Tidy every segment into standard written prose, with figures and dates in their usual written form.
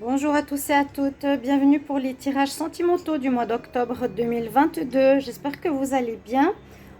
Bonjour à tous et à toutes, bienvenue pour les tirages sentimentaux du mois d'octobre 2022. J'espère que vous allez bien.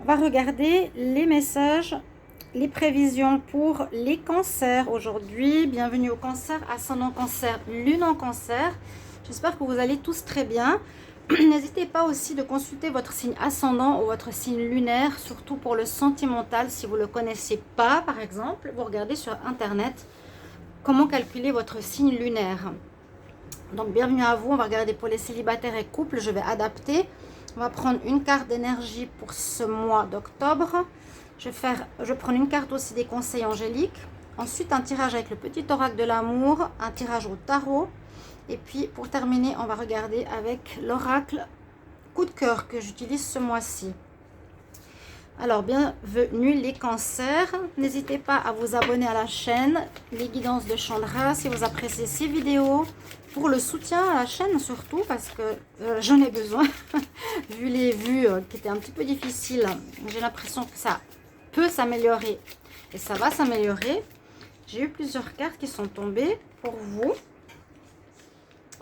On va regarder les messages, les prévisions pour les cancers aujourd'hui. Bienvenue au cancer, ascendant cancer, lune en cancer. J'espère que vous allez tous très bien. N'hésitez pas aussi de consulter votre signe ascendant ou votre signe lunaire, surtout pour le sentimental. Si vous ne le connaissez pas, par exemple, vous regardez sur internet comment calculer votre signe lunaire. Donc bienvenue à vous, on va regarder pour les célibataires et couples, je vais adapter. On va prendre une carte d'énergie pour ce mois d'octobre. Je vais prendre une carte aussi des conseils angéliques. Ensuite un tirage avec le petit oracle de l'amour, un tirage au tarot. Et puis pour terminer, on va regarder avec l'oracle coup de cœur que j'utilise ce mois-ci. Alors, bienvenue les cancers. N'hésitez pas à vous abonner à la chaîne Les Guidances de Chandra si vous appréciez ces vidéos. Pour le soutien à la chaîne surtout, parce que j'en ai besoin. Vu les vues qui étaient un petit peu difficiles, j'ai l'impression que ça peut s'améliorer. Et ça va s'améliorer. J'ai eu plusieurs cartes qui sont tombées pour vous.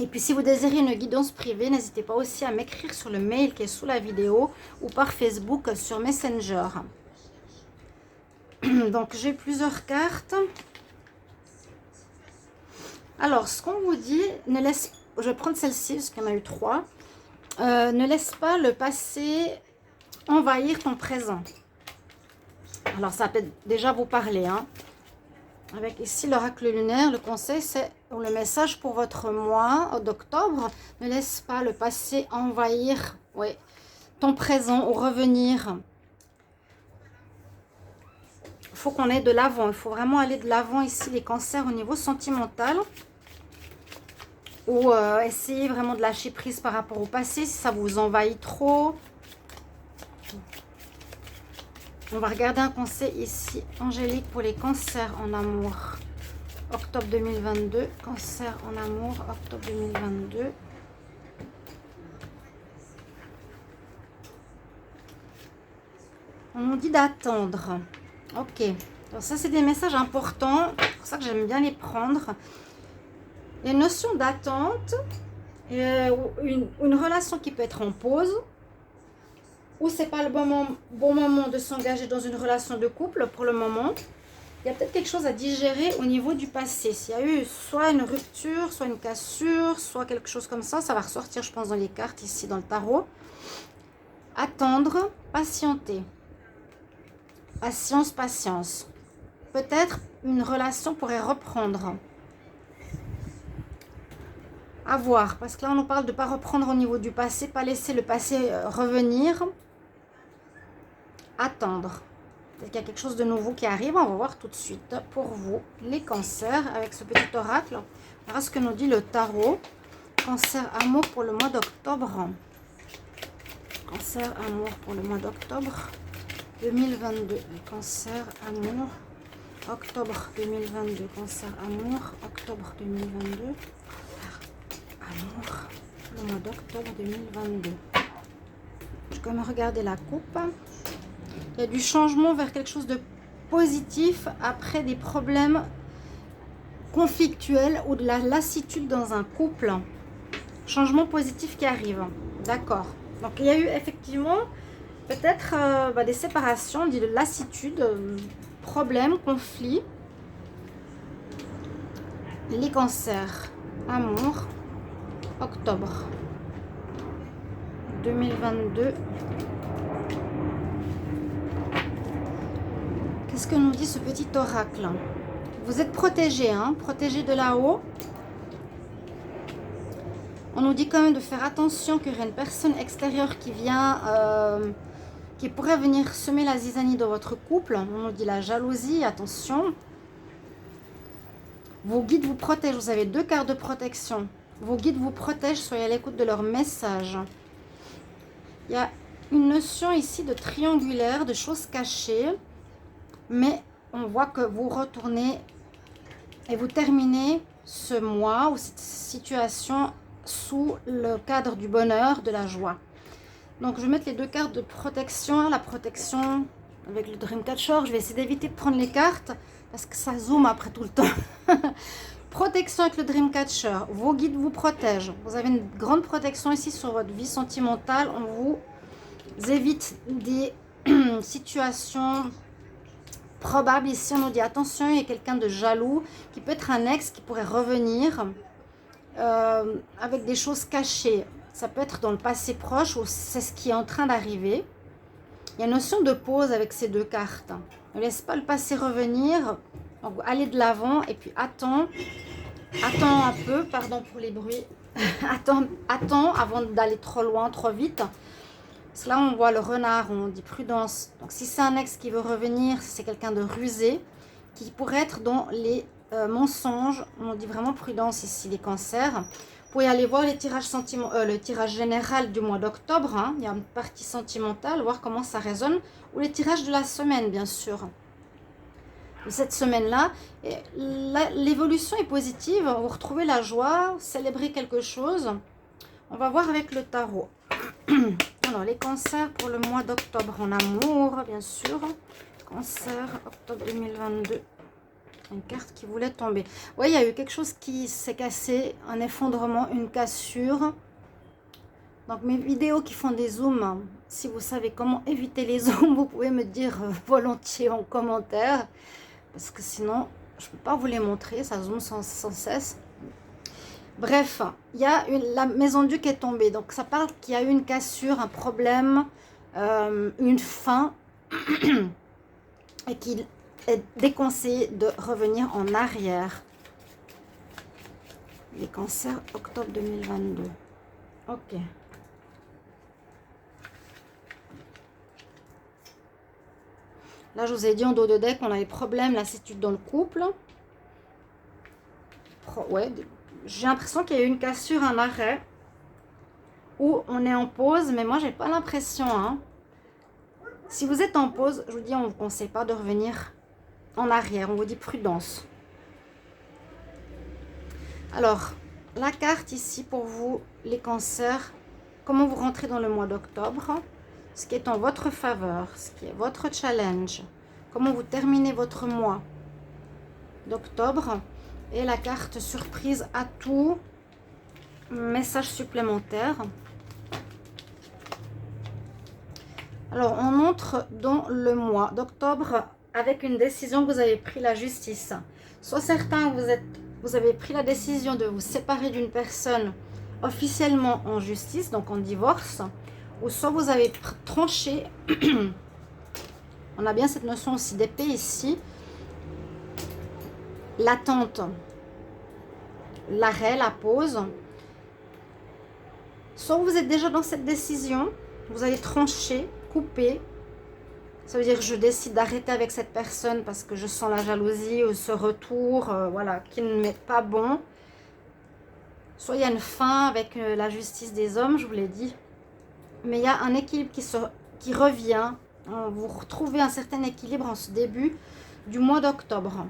Et puis si vous désirez une guidance privée, n'hésitez pas aussi à m'écrire sur le mail qui est sous la vidéo ou par Facebook sur Messenger. Donc j'ai plusieurs cartes. Alors ce qu'on vous dit, je vais prendre celle-ci parce qu'il y en a eu 3. Ne laisse pas le passé envahir ton présent. Alors ça peut déjà vous parler, hein. Avec ici l'oracle lunaire, le conseil c'est, ou le message pour votre mois d'octobre, ne laisse pas le passé envahir ton présent ou revenir. Il faut qu'on aille de l'avant, il faut vraiment aller de l'avant ici les cancers au niveau sentimental. Ou essayer vraiment de lâcher prise par rapport au passé si ça vous envahit trop. On va regarder un conseil ici angélique pour les cancers en amour. Octobre 2022, cancer en amour, octobre 2022. On nous dit d'attendre. Ok, donc ça c'est des messages importants, c'est pour ça que j'aime bien les prendre. Il y a une notion d'attente, une relation qui peut être en pause, ou c'est pas le bon moment de s'engager dans une relation de couple pour le moment. Il y a peut-être quelque chose à digérer au niveau du passé. S'il y a eu soit une rupture, soit une cassure, soit quelque chose comme ça, ça va ressortir, je pense, dans les cartes, ici, dans le tarot. Attendre, patienter. Patience, patience. Peut-être une relation pourrait reprendre. À voir, parce que là, on nous parle de ne pas reprendre au niveau du passé, pas laisser le passé revenir. Attendre. Peut-être qu'il y a quelque chose de nouveau qui arrive. On va voir tout de suite pour vous, les cancers, avec ce petit oracle. On verra ce que nous dit le tarot. Cancer, amour pour le mois d'octobre. Cancer, amour pour le mois d'octobre 2022. Cancer, amour, octobre 2022. Cancer, amour, octobre 2022. Amour, le mois d'octobre 2022. Je vais quand même regarder la coupe. Il y a du changement vers quelque chose de positif après des problèmes conflictuels ou de la lassitude dans un couple. Changement positif qui arrive. D'accord. Donc il y a eu effectivement peut-être des séparations, de lassitude, problèmes, conflits. Les cancers. Amour. Octobre 2022. Qu'est-ce que nous dit ce petit oracle? Vous êtes protégé, hein, protégé de là-haut. On nous dit quand même de faire attention qu'il y aurait une personne extérieure qui vient, qui pourrait venir semer la zizanie dans votre couple. On nous dit la jalousie, attention. Vos guides vous protègent, vous avez 2 cartes de protection. Vos guides vous protègent, soyez à l'écoute de leurs messages. Il y a une notion ici de triangulaire, de choses cachées. Mais on voit que vous retournez et vous terminez ce mois ou cette situation sous le cadre du bonheur, de la joie. Donc je vais mettre les 2 cartes de protection. La protection avec le Dreamcatcher. Je vais essayer d'éviter de prendre les cartes parce que ça zoome après tout le temps. Protection avec le Dreamcatcher. Vos guides vous protègent. Vous avez une grande protection ici sur votre vie sentimentale. On vous évite des situations probables. Ici, on nous dit attention, il y a quelqu'un de jaloux qui peut être un ex qui pourrait revenir avec des choses cachées. Ça peut être dans le passé proche ou c'est ce qui est en train d'arriver. Il y a une notion de pause avec ces deux cartes. Ne laisse pas le passé revenir. Donc, allez de l'avant et puis attends un peu, pardon pour les bruits. attends avant d'aller trop loin, trop vite. Parce que là, on voit le renard, on dit prudence. Donc, si c'est un ex qui veut revenir, si c'est quelqu'un de rusé, qui pourrait être dans les mensonges, on dit vraiment prudence ici, les cancers. Vous pouvez aller voir les tirages le tirage général du mois d'octobre. Hein. Il y a une partie sentimentale, voir comment ça résonne. Ou les tirages de la semaine, bien sûr. Cette semaine-là, l'évolution est positive. Vous retrouvez la joie, célébrer quelque chose. On va voir avec le tarot. Alors, les cancers pour le mois d'octobre en amour, bien sûr. Cancer, octobre 2022. Une carte qui voulait tomber. Oui, il y a eu quelque chose qui s'est cassé, un effondrement, une cassure. Donc mes vidéos qui font des zooms, si vous savez comment éviter les zooms, vous pouvez me dire volontiers en commentaire. Parce que sinon, je ne peux pas vous les montrer, ça zoome sans cesse. Bref, il y a la maison Duc est tombée. Donc ça parle qu'il y a eu une cassure, un problème, une fin. Et qu'il est déconseillé de revenir en arrière. Les cancers, octobre 2022. Ok. Là, je vous ai dit en dos de deck, on a des problèmes, lassitude dans le couple. Ouais, j'ai l'impression qu'il y a eu une cassure, un arrêt. Ou on est en pause, mais moi, j'ai pas l'impression. Hein. Si vous êtes en pause, je vous dis, on ne vous conseille pas de revenir en arrière. On vous dit prudence. Alors, la carte ici pour vous, les cancers, comment vous rentrez dans le mois d'octobre, ce qui est en votre faveur, ce qui est votre challenge, comment vous terminez votre mois d'octobre, et la carte surprise à tout, message supplémentaire. Alors, on entre dans le mois d'octobre avec une décision que vous avez prise, la justice. Soit certains, vous avez pris la décision de vous séparer d'une personne officiellement en justice, donc en divorce, ou soit vous avez tranché. On a bien cette notion aussi d'épée ici. L'attente, l'arrêt, la pause. Soit vous êtes déjà dans cette décision, vous allez trancher, couper. Ça veut dire que je décide d'arrêter avec cette personne parce que je sens la jalousie ou ce retour, voilà, qui ne m'est pas bon. Soit il y a une fin avec la justice des hommes, je vous l'ai dit. Mais il y a un équilibre qui revient. Vous retrouvez un certain équilibre en ce début du mois d'octobre.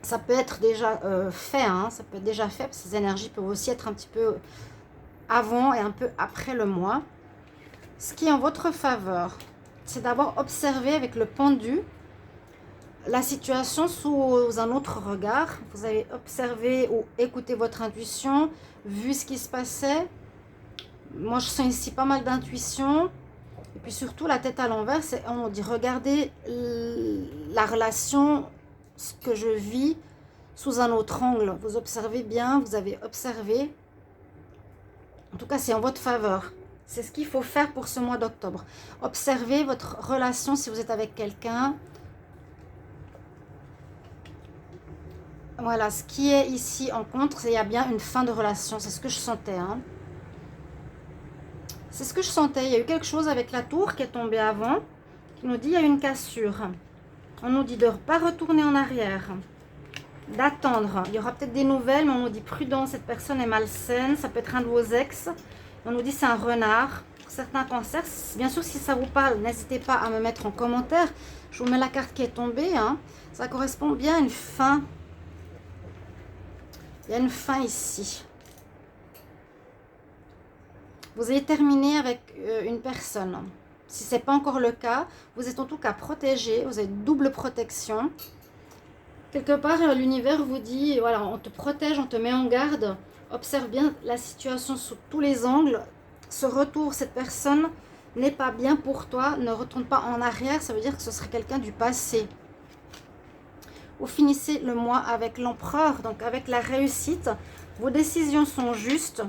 Ça peut être déjà fait, hein, ça peut être déjà fait, parce que ces énergies peuvent aussi être un petit peu avant et un peu après le mois. Ce qui est en votre faveur, c'est d'avoir observé avec le pendu la situation sous un autre regard. Vous avez observé ou écouté votre intuition, vu ce qui se passait. Moi, je sens ici pas mal d'intuition. Et puis surtout, la tête à l'envers, on dit regardez la relation, ce que je vis sous un autre angle. Vous observez bien, vous avez observé. En tout cas, c'est en votre faveur. C'est ce qu'il faut faire pour ce mois d'octobre. Observez votre relation si vous êtes avec quelqu'un. Voilà, ce qui est ici en contre, c'est qu'il y a bien une fin de relation. C'est ce que je sentais. Hein. C'est ce que je sentais. Il y a eu quelque chose avec la tour qui est tombée avant. Qui nous dit qu'il y a une cassure. On nous dit de ne pas retourner en arrière. D'attendre. Il y aura peut-être des nouvelles, mais on nous dit prudence, cette personne est malsaine. Ça peut être un de vos ex. On nous dit c'est un renard. Pour certains cancers, bien sûr, si ça vous parle, n'hésitez pas à me mettre en commentaire. Je vous mets la carte qui est tombée. Hein. Ça correspond bien à une fin. Il y a une fin ici. Vous allez terminer avec une personne. Si ce n'est pas encore le cas, vous êtes en tout cas protégé. Vous avez double protection. Quelque part, l'univers vous dit, voilà, on te protège, on te met en garde. Observe bien la situation sous tous les angles. Ce retour, cette personne n'est pas bien pour toi. Ne retourne pas en arrière, ça veut dire que ce serait quelqu'un du passé. Vous finissez le mois avec l'empereur, donc avec la réussite. Vos décisions sont justes.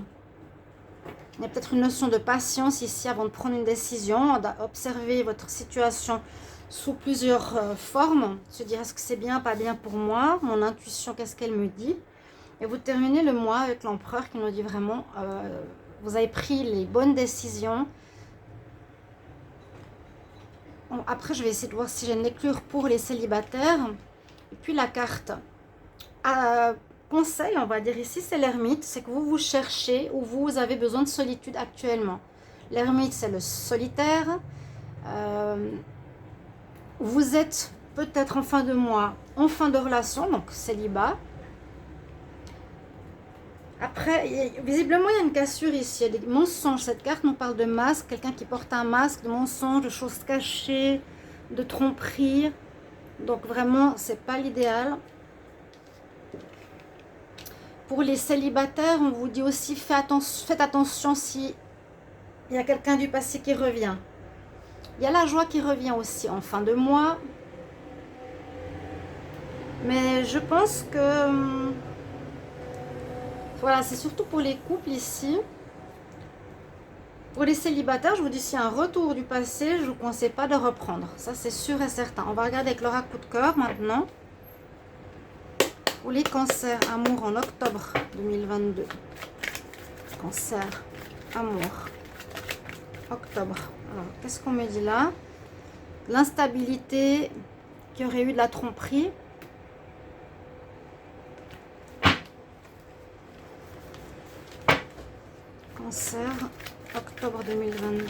Il y a peut-être une notion de patience ici avant de prendre une décision, d'observer votre situation sous plusieurs formes, se dire est-ce que c'est bien, pas bien pour moi, mon intuition, qu'est-ce qu'elle me dit. Et vous terminez le mois avec l'empereur qui nous dit vraiment, vous avez pris les bonnes décisions. Bon, après, je vais essayer de voir si j'ai une lecture pour les célibataires. Et puis la carte conseil, on va dire ici, c'est l'ermite. C'est que vous vous cherchez ou vous avez besoin de solitude actuellement. L'ermite, c'est le solitaire. Vous êtes peut-être en fin de mois, en fin de relation, donc célibat. Après, visiblement, il y a une cassure ici. Il y a des mensonges. Cette carte nous parle de masque. Quelqu'un qui porte un masque, de mensonges, de choses cachées, de tromperies. Donc vraiment, c'est pas l'idéal. Pour les célibataires, on vous dit aussi faites attention si il y a quelqu'un du passé qui revient. Il y a la joie qui revient aussi en fin de mois. Mais je pense que voilà, c'est surtout pour les couples ici. Pour les célibataires, je vous dis, s'il y a un retour du passé, je ne vous conseille pas de reprendre. Ça, c'est sûr et certain. On va regarder avec l'oracle coup de cœur maintenant. Pour les cancers, amour en octobre 2022. Cancer, amour, octobre. Alors, qu'est-ce qu'on me dit là? L'instabilité, qu'il y aurait eu de la tromperie. Cancer, octobre 2022.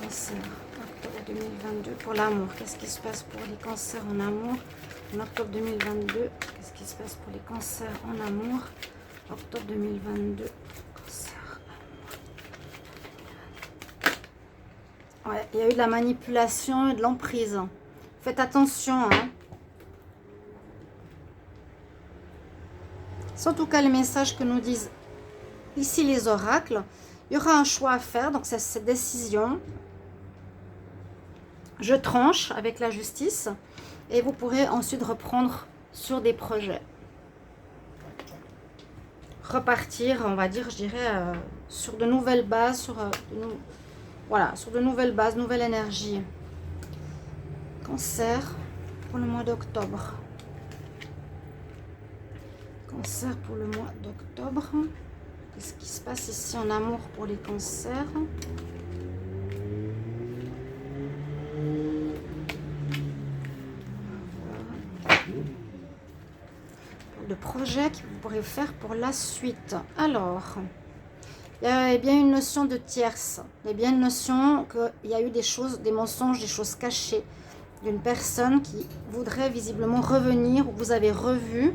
Cancer, octobre 2022. Pour l'amour, qu'est-ce qui se passe pour les cancers en amour en octobre 2022? Qu'est-ce qui se passe pour les cancers en amour octobre 2022? Cancer, amour. Ouais, il y a eu de la manipulation et de l'emprise. Faites attention, hein. C'est en tout cas les messages que nous disent ici les oracles. Il y aura un choix à faire, donc c'est cette décision. Je tranche avec la justice et vous pourrez ensuite reprendre sur des projets. Repartir, on va dire, je dirais, sur de nouvelles bases, voilà, sur de nouvelles bases, nouvelle énergie. Cancer pour le mois d'octobre. Cancer pour le mois d'octobre. Qu'est-ce qui se passe ici en amour pour les cancers? Le projet que vous pourrez faire pour la suite. Alors, il y a bien une notion de tierce. Il y a bien une notion qu'il y a eu des choses, des mensonges, des choses cachées d'une personne qui voudrait visiblement revenir ou vous avez revu.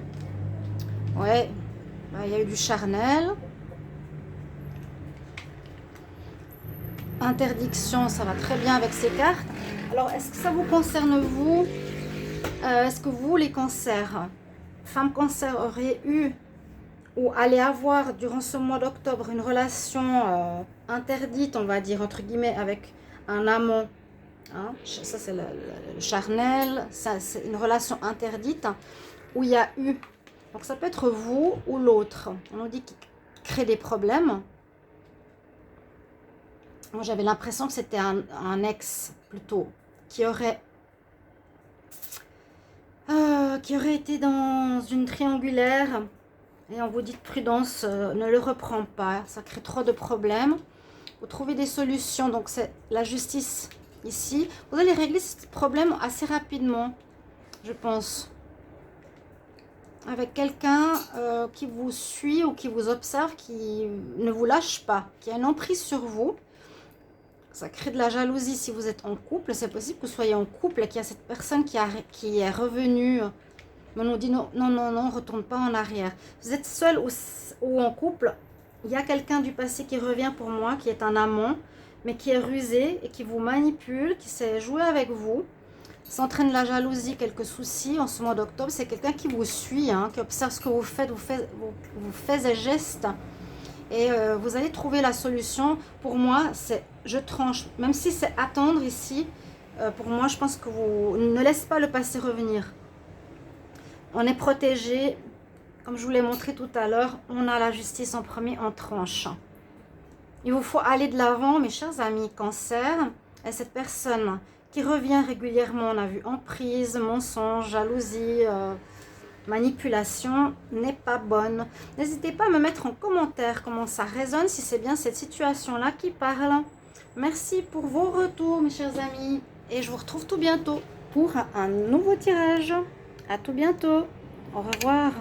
Ouais, il y a eu du charnel. Interdiction, ça va très bien avec ces cartes. Alors, est-ce que ça vous concerne vous? Est-ce que vous, les cancers, femmes cancer, auraient eu ou allaient avoir durant ce mois d'octobre une relation interdite, on va dire, entre guillemets, avec un amant, hein? Ça c'est le charnel, ça c'est une relation interdite où il y a eu, donc ça peut être vous ou l'autre, on nous dit qu'il crée des problèmes. Moi, j'avais l'impression que c'était un ex, plutôt, qui aurait été dans une triangulaire. Et on vous dit de prudence, ne le reprends pas. Ça crée trop de problèmes. Vous trouvez des solutions. Donc, c'est la justice ici. Vous allez régler ce problème assez rapidement, je pense. Avec quelqu'un qui vous suit ou qui vous observe, qui ne vous lâche pas, qui a une emprise sur vous. Ça crée de la jalousie si vous êtes en couple. C'est possible que vous soyez en couple et qu'il y a cette personne qui est revenue. Mais on nous dit non, non, non, non, retourne pas en arrière. Vous êtes seul ou en couple. Il y a quelqu'un du passé qui revient pour moi, qui est un amant, mais qui est rusé et qui vous manipule, qui sait jouer avec vous. s'entraîne la jalousie, quelques soucis en ce mois d'octobre. C'est quelqu'un qui vous suit, hein, qui observe ce que vous faites, vous fait des gestes. Et vous allez trouver la solution. Pour moi, c'est je tranche. Même si c'est attendre ici, pour moi, je pense que vous ne laissez pas le passé revenir. On est protégé. Comme je vous l'ai montré tout à l'heure, on a la justice en premier, en tranche. Il vous faut aller de l'avant, mes chers amis. Cancer, et cette personne qui revient régulièrement, on a vu emprise, mensonge, jalousie, manipulation, n'est pas bonne. N'hésitez pas à me mettre en commentaire comment ça résonne, si c'est bien cette situation-là qui parle. Merci pour vos retours, mes chers amis. Et je vous retrouve tout bientôt pour un nouveau tirage. À tout bientôt. Au revoir.